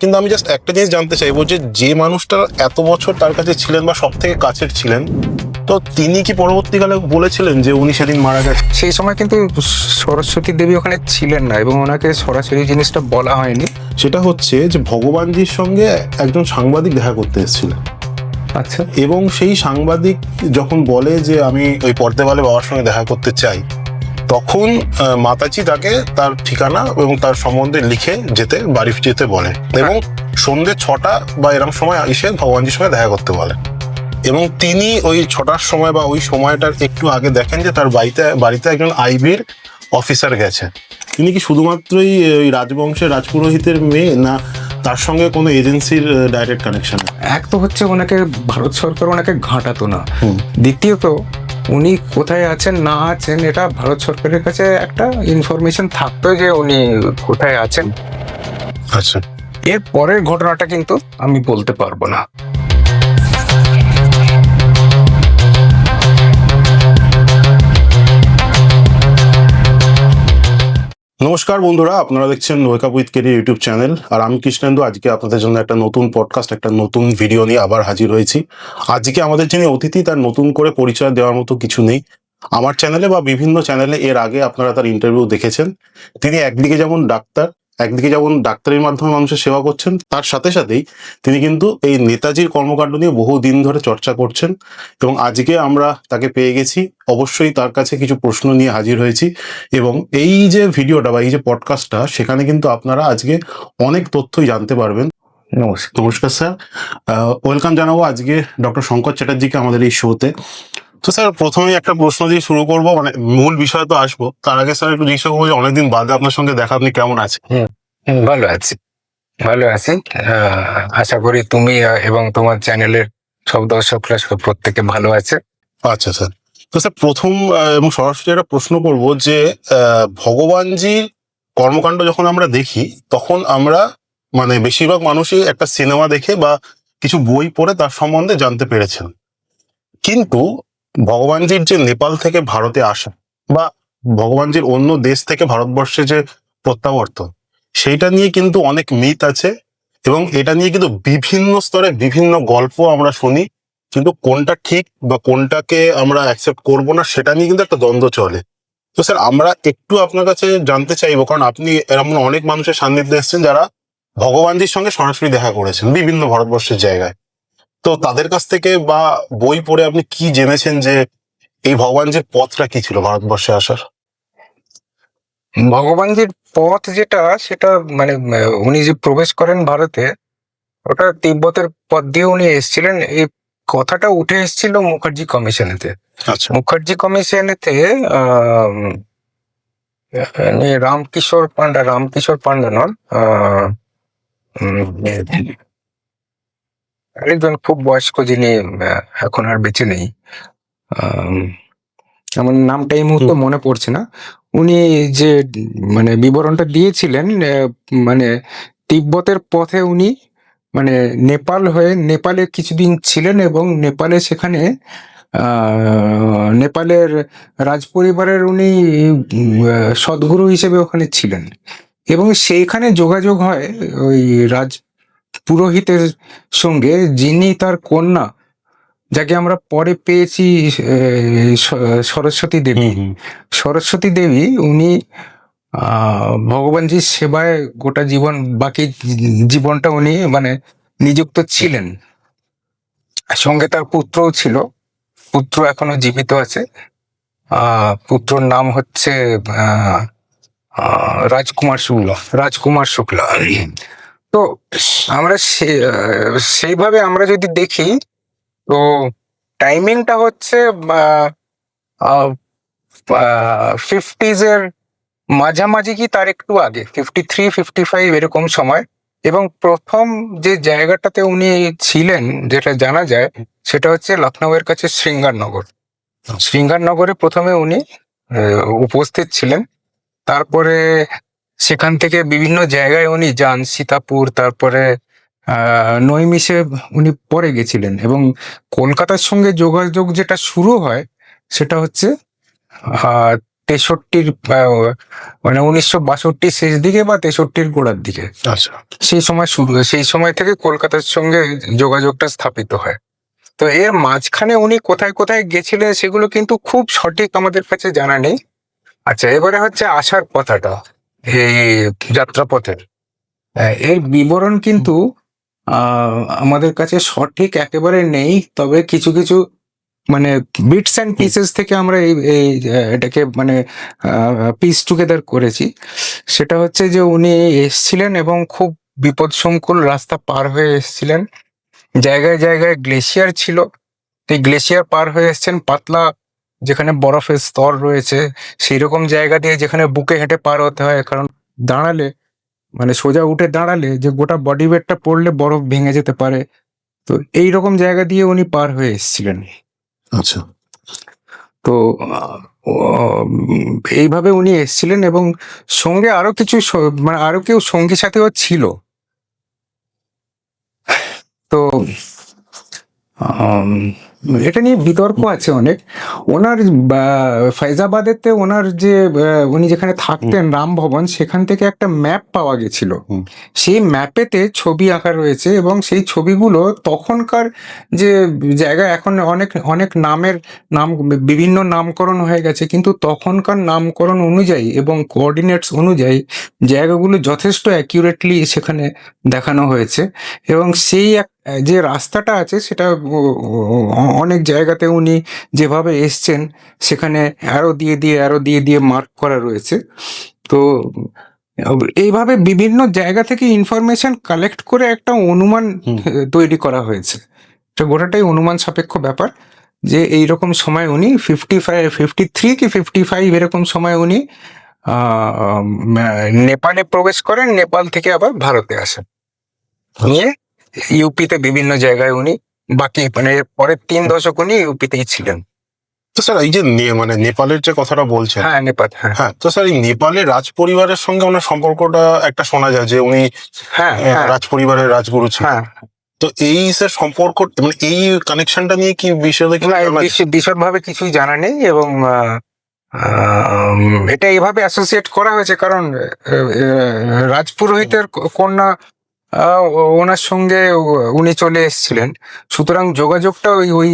কিন্তু আমি জাস্ট একটা জিনিস জানতে চাইবো যে মানুষটা এত বছর তার কাছে ছিলেন বা সব থেকে কাছের ছিলেন, তো তিনি কি পরবর্তীকালে বলেছিলেন যে উনি সেদিন মারা গেছেন? সেই সময় কিন্তু সরস্বতী দেবী ওখানে ছিলেন না এবং ওনাকে সরাসরি জিনিসটা বলা হয়নি। সেটা হচ্ছে যে ভগবানজির সঙ্গে একজন সাংবাদিক দেখা করতে এসেছিলেন আচ্ছা, এবং সেই সাংবাদিক যখন বলে যে আমি ওই পর্দাওয়ালে বাবার সঙ্গে দেখা করতে চাই, তখন মাতাজি তাকে তার ঠিকানা এবং তার সম্বন্ধে লিখে বাড়ি যেতে বলে এবং সন্ধ্যে 6টা বা এরকম সময় এসে ভগবানজির সঙ্গে দেখা করতে বলে। এবং তিনি ওই 6টার সময় বা ওই সময়টার একটু আগে দেখেন যে তার বাড়িতে একজন আইবির অফিসার গেছে। তিনি কি শুধুমাত্রই ওই রাজবংশের রাজপুরোহিতের মেয়ে, না তার সঙ্গে কোনো এজেন্সির ডাইরেক্ট কানেকশন? এক তো হচ্ছে ওনাকে ভারত সরকার ওনাকে ঘাঁটাতো না, দ্বিতীয়ত উনি কোথায় আছেন না আছেন এটা ভারত সরকারের কাছে একটা ইনফরমেশন থাকতো যে উনি কোথায় আছেন। আচ্ছা, এর পরের ঘটনাটা কিন্তু আমি বলতে পারবো না। নমস্কার বন্ধুরা, আপনারা দেখছেন wake up with career YouTube channel. আর আমি কৃষ্ণেন্দু আজকে আপনাদের জন্য একটা নতুন পডকাস্ট, একটা নতুন ভিডিও নিয়ে আবার হাজির হয়েছি। আজকে আমাদের যিনি অতিথি, তার নতুন করে পরিচয় দেওয়ার মতো কিছু নেই। আমার চ্যানেলে বা বিভিন্ন চ্যানেলে এর আগে আপনারা তার ইন্টারভিউ দেখেছেন। তিনি একদিকে যেমন ডাক্তারের মাধ্যমে মানুষের সেবা করছেন, তার সাথে সাথেই তিনি কিন্তু এই নেতাজির কর্মকাণ্ড নিয়ে বহু দিন ধরে চর্চা করছেন। এবং আজকে আমরা তাকে পেয়ে গেছি, অবশ্যই তার কাছে কিছু প্রশ্ন নিয়ে হাজির হয়েছি। এবং এই যে ভিডিওটা বা এই যে পডকাস্টটা, সেখানে কিন্তু আপনারা আজকে অনেক তথ্যই জানতে পারবেন। নমস্কার স্যার, ওয়েলকাম জানাবো আজকে ডক্টর শঙ্কর চ্যাটার্জিকে আমাদের এই শোতে। তো স্যার, প্রথমেই একটা প্রশ্ন দিয়ে শুরু করবো, মানে মূল বিষয় তো আসবো, তার আগে স্যার একটু জিজ্ঞাসা করবো যে অনেকদিন বাদে আপনার সঙ্গে দেখা, আপনি কেমন আছেন? ভালো আছি, ভালো আছি। আশা করি তুমি এবং তোমার চ্যানেলের সব দর্শকরা প্রত্যেকে ভালো আছে। আচ্ছা স্যার, তো স্যার প্রথম এবং সরাসরি একটা প্রশ্ন করব যে ভগবানজির কর্মকাণ্ড যখন আমরা দেখি, তখন আমরা মানে বেশিরভাগ মানুষই একটা সিনেমা দেখে বা কিছু বই পড়ে তার সম্বন্ধে জানতে পেরেছেন। কিন্তু ভগবানজির যে নেপাল থেকে ভারতে আসা বা ভগবানজির অন্য দেশ থেকে ভারতবর্ষে যে প্রত্যাবর্তন, সেইটা নিয়ে কিন্তু অনেক মিথ আছে এবং এটা নিয়ে কিন্তু বিভিন্ন স্তরে বিভিন্ন গল্প আমরা শুনি। কিন্তু কোনটা ঠিক বা কোনটাকে আমরা অ্যাকসেপ্ট করবো না, সেটা নিয়ে কিন্তু একটা দ্বন্দ্ব চলে। তো স্যার, আমরা একটু আপনার কাছে জানতে চাইবো, কারণ আপনি এরকম অনেক মানুষের সান্নিধ্যে এসেছেন যারা ভগবানজির সঙ্গে সরাসরি দেখা করেছেন বিভিন্ন ভারতবর্ষের জায়গায়। তো তাদের কাছ থেকে বা বই পড়ে আপনি কি জেনেছেন যে এই ভগবানজির পথটা কি ছিল ভারতবর্ষে আসার? ভগবানজির পথ যেটা, সেটা মানে উনি যে প্রবেশ করেন ভারতে, ওটা তিব্বতের পথ দিয়ে উনি এসেছিলেন। এই কথাটা উঠে এসেছিল মুখার্জি কমিশনেতে। আচ্ছা, মুখার্জি কমিশনেতে রামকিশোর পান্ডা নন, আরেকজন খুব বয়স্ক যিনি এখন আর বেঁচে নেই, আমার নামটা এই মুহূর্তে মনে পড়ছে না। উনি যে মানে বিবরণটা দিয়েছিলেন, মানে তিব্বতের পথে উনি মানে নেপালে কিছুদিন ছিলেন এবং সেখানে নেপালের রাজপরিবারের উনি সদ্গুরু হিসেবে ওখানে ছিলেন এবং সেইখানে যোগাযোগ হয় ওই রাজ পুরোহিতের সঙ্গে, যিনি তার কন্যা, যাকে আমরা পরে পেয়েছি সরস্বতী দেবী। সরস্বতী দেবী উনি ভগবানজির সেবায় গোটা বাকি জীবনটা উনি মানে নিযুক্ত ছিলেন। সঙ্গে তার পুত্রও ছিল, পুত্র এখনো জীবিত আছে। পুত্রর নাম হচ্ছে রাজকুমার শুক্লা। তো আমরা সেইভাবে আমরা যদি দেখি, তো টাইমিংটা হচ্ছে 50s এর মাঝামাঝি কি তার একটু আগে, 53-55 এরকম সময়। এবং প্রথম যে জায়গাটাতে উনি ছিলেন যেটা জানা যায়, সেটা হচ্ছে লখনউয়ের কাছে শৃঙ্গারনগরে প্রথমে উনি উপস্থিত ছিলেন। তারপরে সেখান থেকে বিভিন্ন জায়গায় উনি যান, সীতাপুর, তারপরে নৈমিষে উনি পরে গেছিলেন। এবং কলকাতার সঙ্গে যোগাযোগ যেটা শুরু হয়, সেটা হচ্ছে 63 মানে 1962 শেষ দিকে বা 63 গোড়ার দিকে আচ্ছা। সেই সময় থেকে কলকাতার সঙ্গে যোগাযোগটা স্থাপিত হয়। তো এর মাঝখানে উনি কোথায় কোথায় গেছিলেন সেগুলো কিন্তু খুব সঠিক আমাদের কাছে জানা নেই। আচ্ছা, এবারে হচ্ছে আসার কথাটা, এই যাত্রাপথের এর বিবরণ কিন্তু আমাদের কাছে সঠিক একেবারে নেই, তবে কিছু কিছু মানে বিটস অ্যান্ড পিসেস থেকে আমরা এটাকে মানে পিস টুগেদার করেছি। সেটা হচ্ছে যে উনি এসছিলেন এবং খুব বিপদসংকুল রাস্তা পার হয়ে এসছিলেন। জায়গায় জায়গায় গ্লেশিয়ার ছিল, এই গ্লেশিয়ার পার হয়ে এসছেন। পাতলা যেখানে বরফের স্তর রয়েছে সেই রকম জায়গা দিয়ে যেখানে বুকে হেঁটে পার হতে হয়, কারণ দাঁড়ালে মানে সোজা উঠে দাঁড়ালে যে গোটা বডি ওয়েটটা পড়লে বরফ ভেঙে যেতে পারে। তো এই রকম জায়গা দিয়ে উনি পার হয়ে এসেছিলেন। আচ্ছা। তো এইভাবে উনি এসেছিলেন এবং সঙ্গে আরো কিছু মানে আরো কেউ সঙ্গী সাথীও ছিল। তো এটা নিয়ে বিতর্ক আছে অনেক। ওনার ফাইজাবাদেতে ওনার যে উনি যেখানে থাকতেন রাম ভবন, সেখান থেকে একটা ম্যাপ পাওয়া গেছিল। সেই ম্যাপেতে ছবি আঁকা রয়েছে এবং সেই ছবিগুলো তখনকার যে জায়গা, এখন অনেক অনেক নাম বিভিন্ন নামকরণ হয়ে গেছে, কিন্তু তখনকার নামকরণ অনুযায়ী এবং কোঅর্ডিনেটস অনুযায়ী জায়গাগুলো যথেষ্ট অ্যাকিউরেটলি সেখানে দেখানো হয়েছে। এবং সেই যে রাস্তাটা আছে সেটা অনেক জায়গাতে উনি যেভাবে এসছেন সেখানে অ্যারো দিয়ে দিয়ে মার্ক করা রয়েছে। তো এইভাবে বিভিন্ন জায়গা থেকে ইনফরমেশন কালেক্ট করে একটা অনুমান তৈরি করা হয়েছে। তো গোটাটাই অনুমান সাপেক্ষ ব্যাপার যে এইরকম সময় উনি 53 কি 55 এরকম সময় উনি নেপালে প্রবেশ করেন, নেপাল থেকে আবার ভারতে আসেন, নিয়ে ইউপিতে বিভিন্ন জায়গায় উনি বাকি মানে পরের 3 দশক উনি ইউপিতেই ছিলেন। তো স্যার এই যে মানে নেপালের যে কথাটা বলছেন, হ্যাঁ নেপাল, হ্যাঁ হ্যাঁ, তো স্যার এই নেপালের রাজ পরিবারের সঙ্গে ওনার সম্পর্কটা একটা শোনা যায় যে উনি হ্যাঁ রাজ পরিবারের রাজগুরু ছিলেন। হ্যাঁ। তো এই স্যার সম্পর্ক মানে এই কানেকশনটা নিয়ে কি বিষয়ে কি বিশদভাবে কিছুই জানা নেই এবং এটা এইভাবে অ্যাসোসিয়েট করা হয়েছে কারণ রাজপুরোহিতের কন্যা ওনার সঙ্গে উনি চলে এসেছিলেন, সুতরাং যোগাযোগটা ওই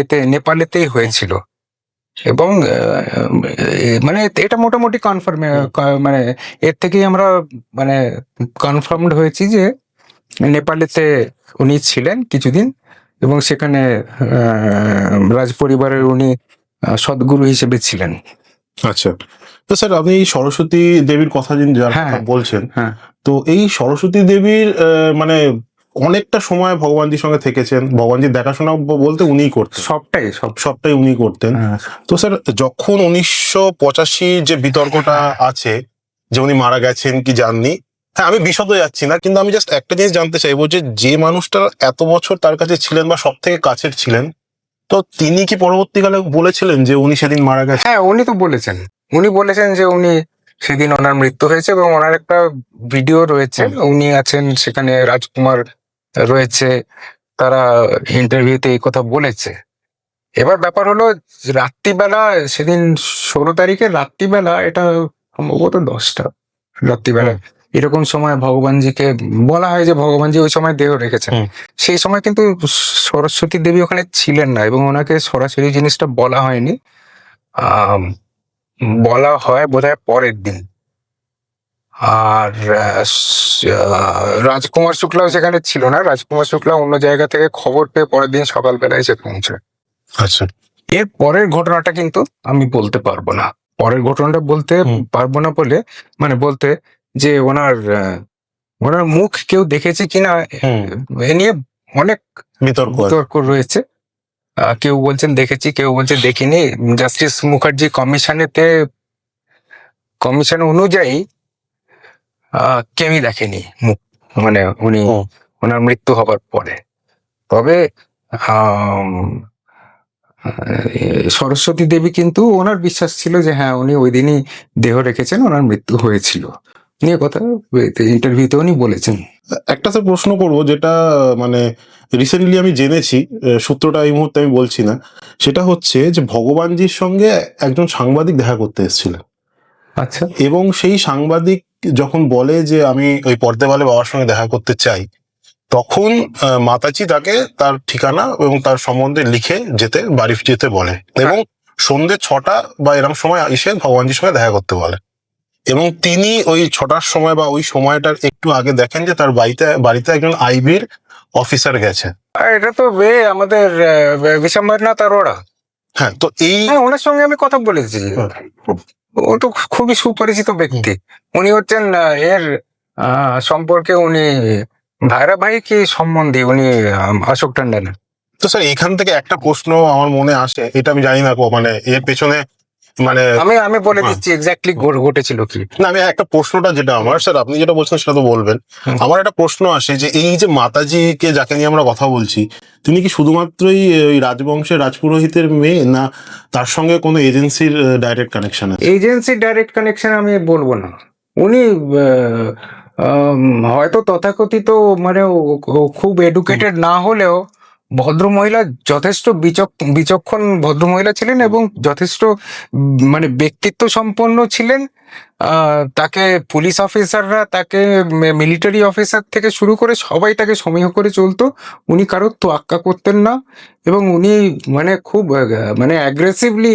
এতে নেপালেতেই হয়েছিল। এবং মানে এটা মোটামুটি কনফার্ম, মানে এর থেকেই আমরা মানে কনফার্মড হয়েছি যে নেপালেতে উনি ছিলেন কিছুদিন এবং সেখানে রাজ পরিবারের উনি সদ্গুরু হিসেবে ছিলেন। আচ্ছা। তো স্যার আপনি এই সরস্বতী দেবীর কথা যার কথা বলছেন, তো এই সরস্বতী দেবীর মানে অনেকটা সময় ভগবানজির সঙ্গে থেকেছেন, ভগবানজির দেখাশোনা বলতে উনিই করতেন, সবটাই উনি করতেন। তো স্যার যখন 1985 যে বিতর্কটা আছে যে উনি মারা গেছেন কি যাননি, হ্যাঁ আমি বিশদে যাচ্ছি না, কিন্তু আমি জাস্ট একটা জিনিস জানতে চাইবো যে মানুষটা এত বছর তার কাছে ছিলেন বা সব থেকে কাছের ছিলেন, তো তিনি কি পরবর্তীকালে বলেছিলেন যে উনি সেদিন মারা গেছেন? হ্যাঁ উনি তো বলেছেন, যে উনি সেদিন ওনার মৃত্যু হয়েছে এবং ওনার একটা ভিডিও রয়েছে, উনি আছেন সেখানে, রাজকুমার রয়েছে, তারা ইন্টারভিউতে এই কথা বলেছে। এবার ব্যাপার হলো রাত্রিবেলা সেদিন 16 তারিখে রাত্রিবেলা, এটা সম্ভবত 10টা রাত্রিবেলা এরকম সময় ভগবানজিকে বলা হয় যে ভগবানজি ওই সময় দেহ রেখেছেন। সেই সময় কিন্তু সরস্বতী দেবী ওখানে ছিলেন না এবং ওনাকে সরাসরি জিনিসটা বলা হয়নি, বলা হয় বোধহয় পরের দিন। আর রাজকুমার শুক্লাও সেখানে ছিল না, রাজকুমার শুক্লা অন্য জায়গা থেকে খবর পেয়ে পরের দিন সকালবেলা এসে পৌঁছে। আচ্ছা। এর পরের ঘটনাটা কিন্তু আমি বলতে পারবো না, পরের ঘটনাটা বলতে পারবো না বলে মানে বলতে যে ওনার মুখ কেউ দেখেছে কিনা এ নিয়ে অনেক বিতর্ক রয়েছে। কেউ বলছেন দেখেছি, কেউ বলছে দেখিনি। জাস্টিস মুখার্জি কমিশন অনুযায়ী কেউই দেখেনি মুখ, মানে উনি ওনার মৃত্যু হবার পরে। তবে সরস্বতী দেবী কিন্তু ওনার বিশ্বাস ছিল যে হ্যাঁ উনি ওই দিনই দেহ রেখেছেন, ওনার মৃত্যু হয়েছিল, নিয়ে কথা ইন্টারভিউতে উনি বলেছেন। একটা তো প্রশ্ন করব যেটা মানে রিসেন্টলি আমি জেনেছি, সূত্রটা এই মুহূর্তে আমি বলছি না। সেটা হচ্ছে যে ভগবানজির সঙ্গে একজন সাংবাদিক দেখা করতে এসেছিলেন আচ্ছা। এবং সেই সাংবাদিক যখন বলে যে আমি ওই পর্দাবালে বাবার সঙ্গে দেখা করতে চাই, তখন মাতাজি তাকে তার ঠিকানা এবং তার সম্বন্ধে লিখে বাড়ি যেতে বলে এবং সন্ধ্যে 6টা বা এরকম সময় এসে ভগবানজির সঙ্গে দেখা করতে বলে। এবং তিনি ওই 6টার সময় বা ওই সময়টার একটু আগে দেখেন যে তার বাড়িতে একজন আইবির অফিসার গেছে। আর এটা তো আমাদের বিশ্বম্বরনাথ অরোরা। হ্যাঁ, তো এই হ্যাঁ, ওনার সঙ্গে আমি কথা বলেছি। ও তো খুবই সুপরিচিত ব্যক্তি। উনি হচ্ছেন এর সম্পর্কে উনি ভাইরা ভাই কি সম্বন্ধী উনি অশোক টন্ডন। তো স্যার এখান থেকে একটা প্রশ্ন আমার মনে আসে, এটা আমি জানি না মানে এর পেছনে মানে আমি বলে দিচ্ছি এক্স্যাক্টলি ঘটেছিল কি না, আমি একটা প্রশ্নটা যেটা আমার, স্যার আপনি যেটা বলছেন সেটা তো বলবেন। আমার একটা প্রশ্ন আসে যে এই যে মাতাজিকে যাকে নিয়ে আমরা কথা বলছি, তিনি কি শুধুমাত্রই ওই রাজবংশের রাজপুরোহিতের মেয়ে, না তার সঙ্গে কোনো এজেন্সির ডাইরেক্ট কানেকশন আছে? এজেন্সির ডাইরেক্ট কানেকশন আমি বলবো না। উনি হয়তো তথাকথিত মানে ও খুব এডুকেটেড না হলেও ভদ্রমহিলা, যথেষ্ট বিচক্ষণ ভদ্রমহিলা ছিলেন এবং যথেষ্ট মানে ব্যক্তিত্ব সম্পন্ন ছিলেন। তাকে পুলিশ অফিসাররা, তাকে মিলিটারি অফিসার থেকে শুরু করে সবাই তাকে সমীহ করে চলতো। উনি কারোর তোয়াক্কা করতেন না এবং উনি মানে খুব মানে অ্যাগ্রেসিভলি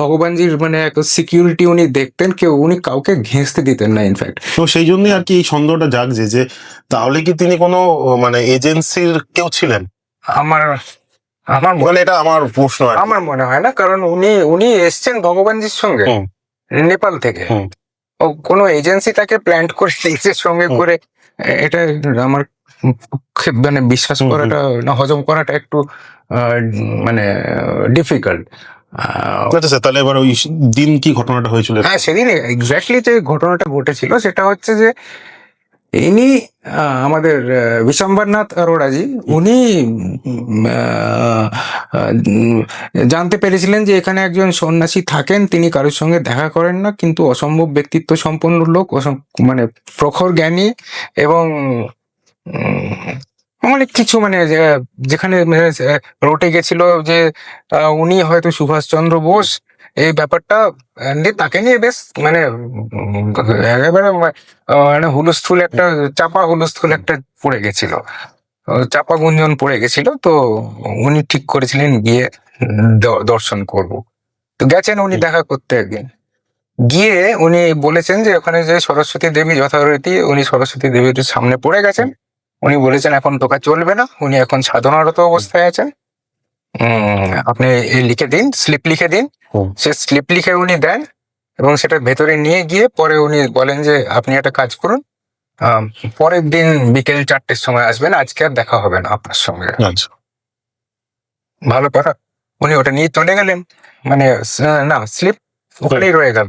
ভগবানজির মানে সিকিউরিটি উনি দেখতেন, উনি কাউকে ঘেঁষতে দিতেন না ইনফ্যাক্ট। তো সেই জন্যই আর কি এই সন্দেহটা জাগছে যে তাহলে কি তিনি কোনো মানে এজেন্সির কেউ ছিলেন? আমার মানে এটা আমার প্রশ্ন আর কি। আমার মনে হয় না, কারণ উনি এসছেন ভগবানজির সঙ্গে হুম, নেপাল থেকে। হুম। ও কোনো এজেন্সি তাকে প্ল্যান্ট করে নিজের সঙ্গে করে এটা আমার মানে বিশ্বাস হুম, করাটা না হজম করাটা একটু মানে ডিফিকাল্ট। আচ্ছা স্যার, তাহলে এবার ওই দিন কি ঘটনাটা হয়েছিল? হ্যাঁ, সেদিন এক্স্যাক্টলি যে ঘটনাটা ঘটেছিল সেটা হচ্ছে যে ইনি আমাদের বিশ্বম্বরনাথ অরোরাজি, উনি জানতে পেরেছিলেন যে এখানে একজন সন্ন্যাসী থাকেন, তিনি কারোর সঙ্গে দেখা করেন না, কিন্তু অসম্ভব ব্যক্তিত্ব সম্পন্ন লোক, মানে প্রখর জ্ঞানী এবং অনেক কিছু মানে যেখানে রটে গেছিল যে উনি হয়তো সুভাষচন্দ্র বোস, এই ব্যাপারটা নিয়ে তাকে নিয়ে বেশ মানে একেবারে মানে হুলস্থুল একটা চাপা হুলস্থুল একটা পড়ে গেছিল, চাপা গুঞ্জন পড়ে গেছিল। তো উনি ঠিক করেছিলেন গিয়ে দর্শন করব। তো গেছেন উনি দেখা করতে একদিন। গিয়ে উনি বলেছেন যে ওখানে যে সরস্বতী দেবী যথারীতি উনি সরস্বতী দেবীর সামনে পড়ে গেছেন। উনি বলেছেন এখন টোকা চলবে না, উনি এখন সাধনারত অবস্থায় আছেন। আপনি এই লিখে দিন, স্লিপ লিখে দিন। সে স্লিপ লিখে উনি দেন এবং সেটা ভেতরে নিয়ে গিয়ে পরে উনি বলেন যে আপনি একটা কাজ করুন, পরের দিন বিকেল 4টের সময় আসবেন, আজকে আর দেখা হবে না আপনার সঙ্গে। আচ্ছা। ভালো কথা। উনি ওটা নিয়ে চলে গেলেন, মানে না স্লিপ ওখানেই রয়ে গেল।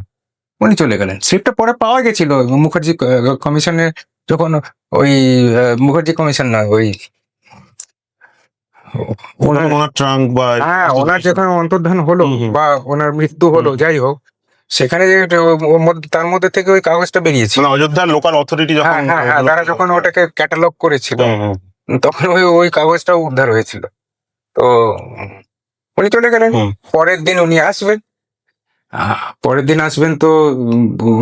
উনি চলে গেলেন। স্লিপটা পরে পাওয়া গেছিল মুখার্জি কমিশনে, যখন ওই মুখার্জি কমিশন না ওই ওনার ট্রাঙ্ক বা হ্যাঁ, ওনার যেখানে অন্তর্ধান হলো বা ওনার মৃত্যু হলো, যাই হোক, সেখানে যে তার মধ্যে থেকে ওই কাগজটা বেরিয়েছে। মানে অযোধ্যার লোকাল অথরিটি যখন হ্যাঁ, তারা যখন ওটাকে ক্যাটালগ করেছিল তখন ওই কাগজটা উদ্ধার হয়েছিল। তো উনি চলে গেলেন। পরের দিন উনি আসবেন, পরের দিন আসবেন তো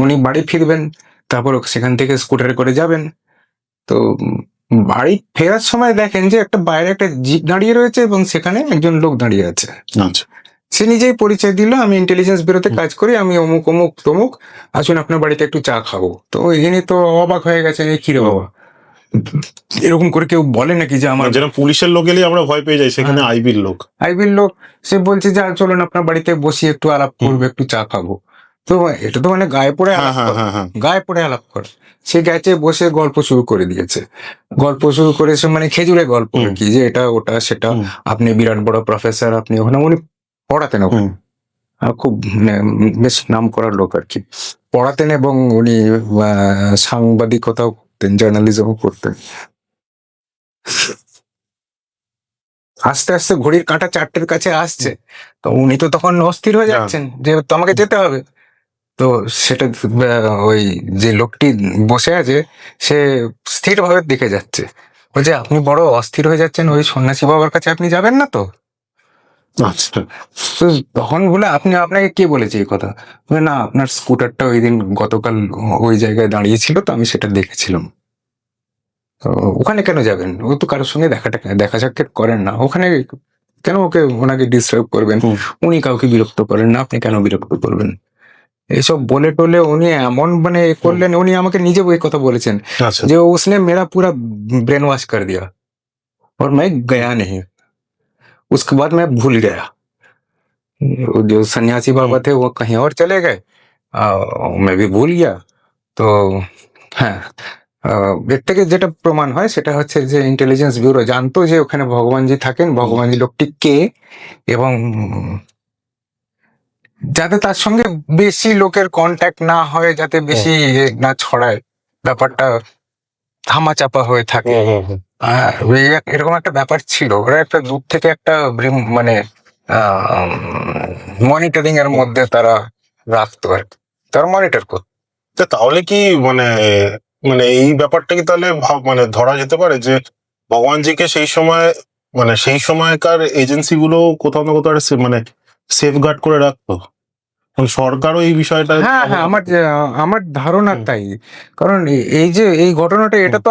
উনি বাড়ি ফিরবেন, তারপর সেখান থেকে স্কুটারে করে যাবেন। তো বাড়ি ফেরার সময় দেখেন যে বাইরে একটা জিপ দাঁড়িয়ে রয়েছে এবং সেখানে একজন লোক দাঁড়িয়ে আছে। আচ্ছা। সে নিজেই পরিচয় দিল, আমি ইন্টেলিজেন্স ব্যুরোতে কাজ করি, আমি অমুক অমুক তমুক, আসুন আপনার বাড়িতে একটু চা খাবো। তো ইনি তো অবাক হয়ে গেছেন, এই কি রে বাবা, এরকম করে কেউ বলে নাকি যে আমার, যেরকম পুলিশের লোক এলেই আমরা ভয় পেয়ে যাই, সেখানে আইবির লোক। আইবির লোক। সে বলছে যে চলুন আপনার বাড়িতে বসি, একটু আলাপ করবো, একটু চা খাবো। তো এটা তো মানে গায়ে পড়ে আলাপ কর, গায়ে পড়ে আলাপ কর। সে গেছে, বসে গল্প শুরু করে দিয়েছে। গল্প শুরু করেছে মানে খেজুরে গল্প আর কি, যে এটা ওটা সেটা, আপনি বিরাট বড় প্রফেসর, আপনি ওখানে উনি পড়াতেন, ওখানে খুব মানে বেশ নাম করার লোক আর কি, পড়াতেন এবং উনি সাংবাদিকতাও করতেন, জার্নালিজমও করতেন। আস্তে আস্তে ঘড়ির কাঁটা 4টের কাছে আসছে, তো উনি তো তখন অস্থির হয়ে যাচ্ছেন যে তো আমাকে যেতে হবে। তো সেটা ওই যে লোকটি বসে আছে সে স্থিরভাবে দেখে যাচ্ছে। বলছে, আপনি বড় অস্থির হয়ে যাচ্ছেন, ওই সন্ন্যাসী বাবার কাছে আপনি যাবেন না তো? আচ্ছা। তো তখন বলে, আপনাকে কে বলেছে এই কথা? বলে, না, আপনার স্কুটারটা ওই দিন গতকাল ওই জায়গায় দাঁড়িয়েছিল, তো আমি সেটা দেখেছিলাম। তো ওখানে কেন যাবেন? ও তো কারোর সঙ্গে দেখা সাক্ষাৎ করেন না, ওখানে কেন ওনাকে ডিস্টার্ব করবেন? হুম। উনি কাউকে বিরক্ত করেন না, আপনি কেন বিরক্ত করবেন? এসব বলে টলে উনি এমন মানে এ করলেন, উনি আমাকে নিজে ওই কথা বলেছেন আচ্ছা। যে उसने मेरा पूरा ब्रेन वॉश कर दिया और मैं गया नहीं, उसके बाद मैं भूल गया। वो जो सन्यासी बाबा थे वो कहीं और चले गए, मैं भी ভুল গিয়া। তো হ্যাঁ, এর থেকে যেটা প্রমাণ হয় সেটা হচ্ছে যে ইন্টেলিজেন্স ব্যুরো জানতো যে ওখানে ভগবানজি থাকেন, ভগবানজি লোকটি কে, এবং যাতে তার সঙ্গে বেশি লোকের কন্ট্যাক্ট না হয়, যাতে বেশি না ছড়ায়, ব্যাপারটা ধামাচাপা হয়ে থাকে। এরকম একটা ব্যাপার ছিল। ওরা একটা দূর থেকে একটা মানে মনিটরিং এর মধ্যে তারা রাখতো আর কি, তারা মনিটর করতো। তাহলে কি মানে মানে এই ব্যাপারটা কি তাহলে মানে ধরা যেতে পারে যে ভগবানজিকে সেই সময় মানে সেই সময়কার এজেন্সি গুলো কোথাও না কোথাও মানে সেফগার্ড করে রাখতো, মানে সরকারও এই বিষয়টা। হ্যাঁ, হ্যাঁ, আমার ধারণা তাই। কারণ এই যে এই ঘটনাটা, এটা তো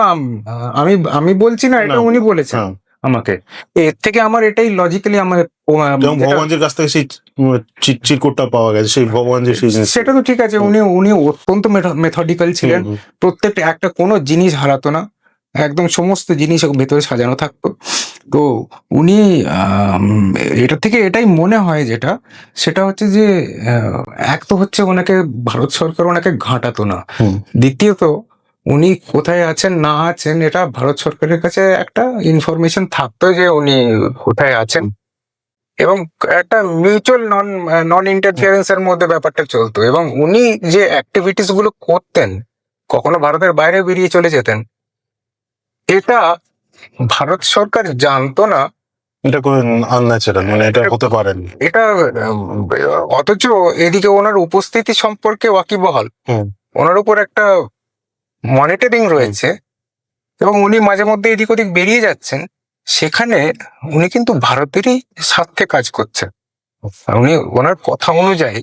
আমি বলছি না, এটা না। উনি বলেছেন হ্যাঁ। আমাকে। এর থেকে আমার এটাই লজিক্যালি আমার যেমন ভগবানজির কাছ থেকে সেই চিরকুটটা পাওয়া গেছে, সেই ভগবানজির সেই জিনিস। সেটা তো ঠিক আছে, উনি অত্যন্ত মেথডিক্যাল ছিলেন। প্রত্যেকটা একটা কোনো জিনিস হারাতো না, একদম সমস্ত জিনিস ভেতরে সাজানো থাকতো। তো উনি এটা থেকে এটাই মনে হয় যেটা, সেটা হচ্ছে যে এক তো হচ্ছে ওনাকে ভারত সরকার ওনাকে ঘাঁটাতো না, দ্বিতীয়ত উনি কোথায় আছেন না আছেন এটা ভারত সরকারের কাছে একটা ইনফরমেশন থাকতো যে উনি কোথায় আছেন, এবং একটা মিউচুয়াল নন ইন্টারফিয়ারেন্স এর মধ্যে ব্যাপারটা চলতো। এবং উনি যে অ্যাক্টিভিটিস গুলো করতেন, কখনো ভারতের বাইরে বেরিয়ে চলে যেতেন, এটা ভারত সরকার জানতো না। এটা কোনো আনন্যাচারাল, মানে এটা হতে পারে না। এটা অথচ এদিকে ওনার উপস্থিতি সম্পর্কে ওয়াকিবহাল, ওনার উপর একটা মনিটরিং রয়েছে, এবং উনি মাঝে মধ্যে এদিক ওদিক বেরিয়ে যাচ্ছেন, সেখানে উনি কিন্তু ভারতেরই স্বার্থে কাজ করছেন। উনি ওনার কথা অনুযায়ী,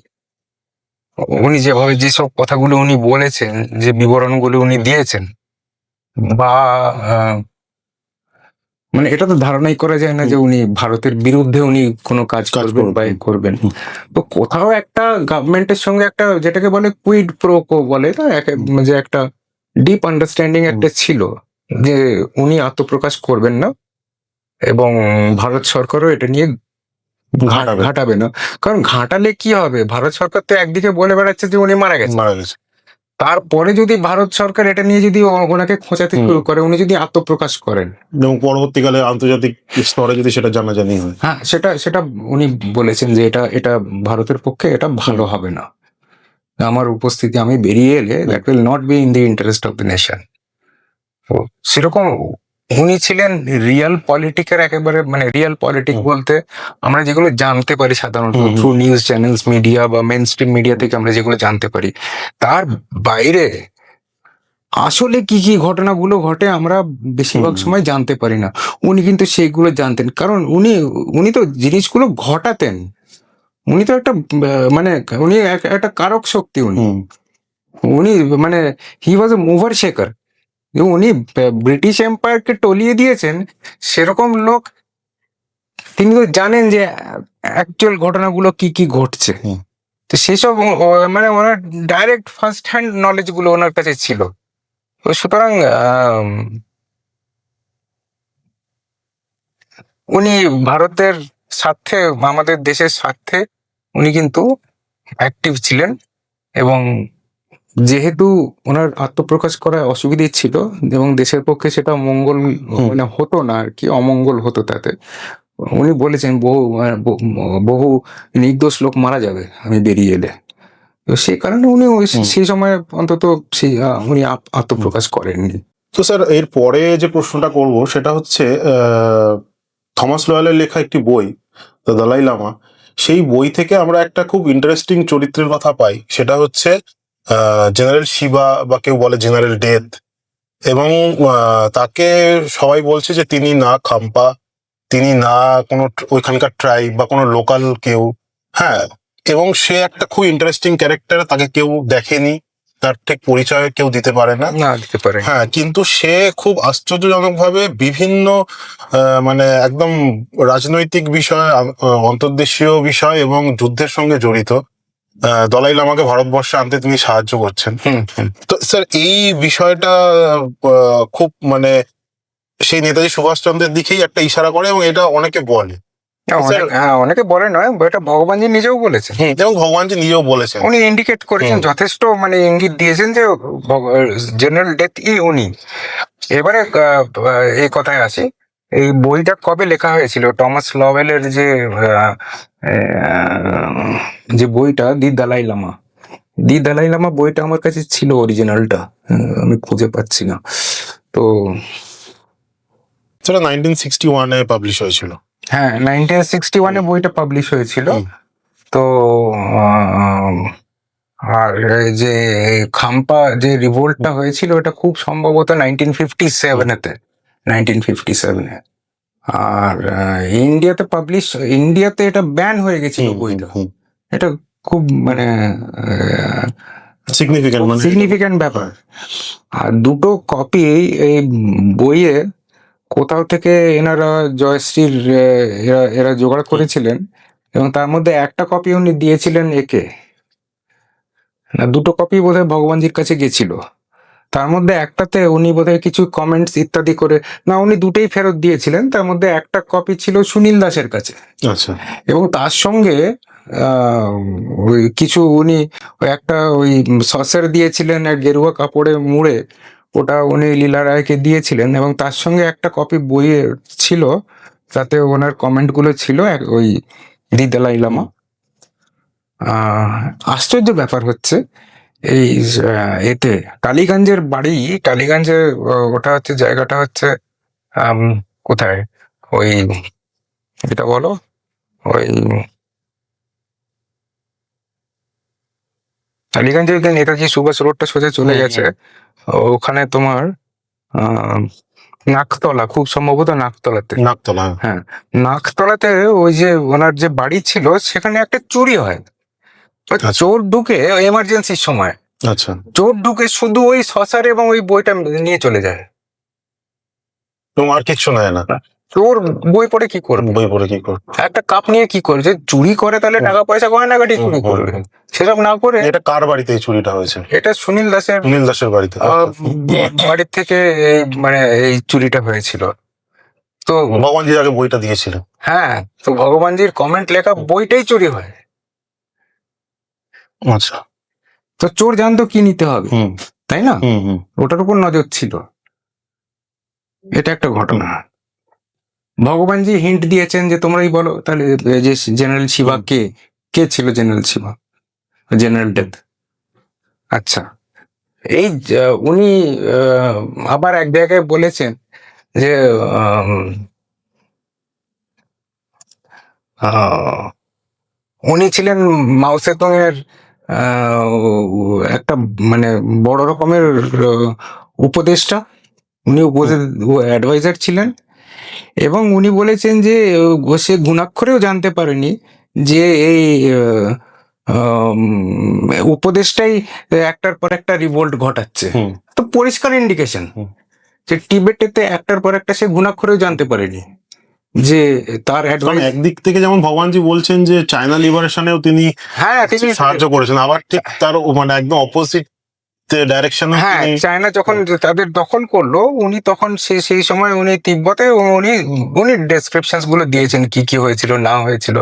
উনি যেভাবে যেসব কথাগুলো উনি বলেছেন, যে বিবরণগুলো উনি দিয়েছেন, বা মানে এটা তো ধারণাই করা যায় না যে উনি ভারতের বিরুদ্ধে উনি কোনো কাজ করবেন বা করবেন। তো কোথাও একটা গভর্নমেন্টের সঙ্গে একটা, যেটাকে বলে কুইড প্রো কো বলে, যে একটা ডিপ আন্ডারস্ট্যান্ডিং একটা ছিল যে উনি আত্মপ্রকাশ করবেন না, এবং ভারত সরকারও এটা নিয়ে ঘাটাবে না। কারণ ঘাটালে কি হবে, ভারত সরকার তো একদিকে বলে বেড়াচ্ছে যে উনি মারা গেছে, তারপরে যদি ভারত সরকার এটা নিয়ে যদি ওনাকে খোঁচাতে শুরু করে, উনি যদি আত্মপ্রকাশ করেন এবং পরবর্তীকালে আন্তর্জাতিক স্তরে যদি সেটা জানাজানি হয়, হ্যাঁ, সেটা উনি বলেছেন যে এটা ভারতের পক্ষে এটা ভালো হবে না, আমার উপস্থিতি, আমি বেরিয়ে এলে that will not be in the interest of the nation. সেরকম উনি ছিলেন রিয়েল পলিটিকের একেবারে, মানে রিয়েল পলিটিক বলতে আমরা যেগুলো জানতে পারি সাধারণত থ্রু নিউজ চ্যানেলস, মিডিয়া বা মেইন স্ট্রিম মিডিয়া থেকে আমরা যেগুলো জানতে পারি, তার বাইরে আসলে কি কি ঘটনাগুলো ঘটে আমরা বেশিরভাগ সময় জানতে পারি না। উনি কিন্তু সেইগুলো জানতেন, কারণ উনি তো জিনিসগুলো ঘটাতেন। উনি তো একটা মানে উনি একটা কারক শক্তি। উনি মানে হি ওয়াজ এ মুভার শেকার। উনি ব্রিটিশ এম্পায়ারকে টলিয়ে দিয়েছেন, সেরকম লোক। তিনি তো জানেন যে অ্যাকচুয়াল ঘটনাগুলো কি কি ঘটছে। তো সেসব মানে ওনার ডাইরেক্ট ফার্স্ট হ্যান্ড নলেজ গুলো ওনার কাছে ছিল। সুতরাং উনি ভারতের স্বার্থে, আমাদের দেশের স্বার্থে উনি কিন্তু অ্যাক্টিভ ছিলেন। এবং যেহেতু ওনার আত্মপ্রকাশ করায় অসুবিধে ছিল, এবং দেশের পক্ষে সেটা মঙ্গল মানে হতো না আর কি, অমঙ্গল হতো তাতে, উনি বলেছেন বহু নির্দোষ লোক মারা যাবে আমি বেরিয়ে এলে। তো সেই কারণে উনি সেই সময় অন্তত উনি আত্মপ্রকাশ করেননি। তো স্যার, এর পরে যে প্রশ্নটা করব সেটা হচ্ছে থমাস লয়েলের লেখা একটি বই দ্য দলাই লামা, সেই বই থেকে আমরা একটা খুব ইন্টারেস্টিং চরিত্রের কথা পাই, সেটা হচ্ছে জেনারেল শিবা, বা কেউ বলে জেনারেল ডেথ। এবং তাকে সবাই বলছে যে তিনি না খাম্পা, তিনি না কোনো ওইখানকার ট্রাইব বা কোনো লোকাল কেউ। হ্যাঁ, এবং সে একটা খুব ইন্টারেস্টিং ক্যারেক্টার, তাকে কেউ দেখেনি, তার ঠিক পরিচয় কেউ দিতে পারে না। না দিতে পারে। হ্যাঁ, কিন্তু সে খুব আশ্চর্যজনকভাবে বিভিন্ন মানে একদম রাজনৈতিক বিষয়, অন্তর্দেশীয় বিষয় এবং যুদ্ধের সঙ্গে জড়িত দলাই লামাকে ভারতবর্ষে আনতে তিনি সাহায্য করছেন। তো স্যার এই বিষয়টা খুব মানে সেই নেতাজি সুভাষচন্দ্রের দিকেই একটা ইশারা করে, এবং এটা অনেকে বলে। অনেকে বলে নয়, এটা ভগবানজি নিজেও বলেছেন, এবং ভগবানজি নিজেও বলেছেন, উনি ইন্ডিকেট করেছেন, যথেষ্ট মানে ইঙ্গিত দিয়েছেন যে জেনারেল ডেথ উনি। এবারে এই কথায় আসি, এই বইটা কবে লেখা হয়েছিল? টমাস লওয়েলের যে বইটা দি দালাই লামা, বইটা আমার কাছে ছিল, অরিজিনালটা আমি খুঁজে পাচ্ছি না। তো সেটা 1961-এ পাবলিশ হয়েছিল। হ্যাঁ, 1961-এ বইটা পাবলিশ হয়েছিল। তো আর এই যে খাম্পা যে রিভোল্টটা হয়েছিল, এটা খুব সম্ভবত 1957-এতে, 1957-এ। আর ইন্ডিয়াতে এটা ব্যান হয়ে গেছিল বইটা। এটা খুব মানে সিগনিফিক্যান্ট ব্যাপার। আর দুটো কপি এই বইয়ে কোথাও থেকে এনারা জয়শ্রীর এরা জোগাড় করেছিলেন, এবং তার মধ্যে একটা কপি উনি দিয়েছিলেন একে, না দুটো কপি বোধহয় ভগবানজির কাছে গেছিল। তার মধ্যে একটাতে উনি বোধহয় কিছু কমেন্টস ইত্যাদি করে, না উনি দুটোই ফেরত দিয়েছিলেন। তার মধ্যে একটা কপি ছিল সুনীল দাসের কাছে। আচ্ছা। এবং তার সঙ্গে ওই কিছু উনি একটা ওই সসের দিয়েছিলেন, এক গেরুয়া কাপড়ে মুড়ে, ওটা উনি লীলা রায়কে দিয়েছিলেন। এবং তার সঙ্গে একটা কপি বইয়ে ছিল, তাতে ওনার কমেন্টগুলো ছিল ওই দি দালাই লামা। আশ্চর্য ব্যাপার হচ্ছে, এই এতে টালিগঞ্জের বাড়ি, টালিগঞ্জে ওটা হচ্ছে, জায়গাটা হচ্ছে কোথায়, ওই এটা বলো, ওই টালিগঞ্জে নেতাজি সুভাষ রোডটা সোজা চলে গেছে, ওখানে তোমার নাকতলা, খুব সম্ভবত নাকতলাতে। হ্যাঁ, নাকতলাতে ওই যে ওনার যে বাড়ি ছিল, সেখানে একটা চুরি হয়। চোর ঢুকে এমার্জেন্সির সময়, আচ্ছা, চোর ঢুকে শুধু ওই শসার এবং ওই বইটা নিয়ে চলে যায়, তোমার কিচ্ছু নেয় না। চোর বই পড়ে কি করবে, একটা কাপ নিয়ে কি করবে? চুরি করে তাহলে টাকা পয়সা গয়নাগাটি চুরি করবে, সেসব না করে। এটা কার বাড়িতে এই চুরিটা হয়েছে? এটা সুনীল দাসের বাড়িতে, বাড়ির থেকে মানে এই চুরিটা হয়েছিল। তো ভগবানজি আগে বইটা দিয়েছিল। হ্যাঁ, তো ভগবানজির কমেন্ট লেখা বইটাই চুরি হয়। আচ্ছা, তো চোর জানতো কি নিতে হবে, তাই না? ওটার উপর নজর ছিল। এটা একটা ঘটনা। ভগবানজি হিন্ট দিয়েছেন যে তোমরাই বলো তাহলে, যে জেনারেল শিবা কে ছিল? General Shiva, general death. আচ্ছা, এই উনি আবার এক জায়গায় বলেছেন যে উনি ছিলেন মাও সেতুং এর একটা মানে বড় রকমের উপদেষ্টা, উনি অ্যাডভাইজার ছিলেন। এবং উনি বলেছেন যে সে গুণাক্ষরেও জানতে পারেনি যে এই উপদেশটাই একটার পর একটা রিভোল্ট ঘটাচ্ছে। তো পরিষ্কার ইন্ডিকেশন যে টিবেটেতে একটার পর একটা সে গুণাক্ষরেও জানতে পারেনি যে তার একদিক থেকে যেমন ভগবানজি বলছেন যে চায়না লিবারেশনেও তিনি সাহায্য করেছেন, আবার ঠিক তার মানে একদম অপোজিট ডাইরেকশনে। হ্যাঁ, চায়না যখন তাদের দখল করলো, উনি তখন সেই সময় উনি তিব্বতে উনি ডেসক্রিপশনস গুলো দিয়েছেন কি কি হয়েছিল না হয়েছিল।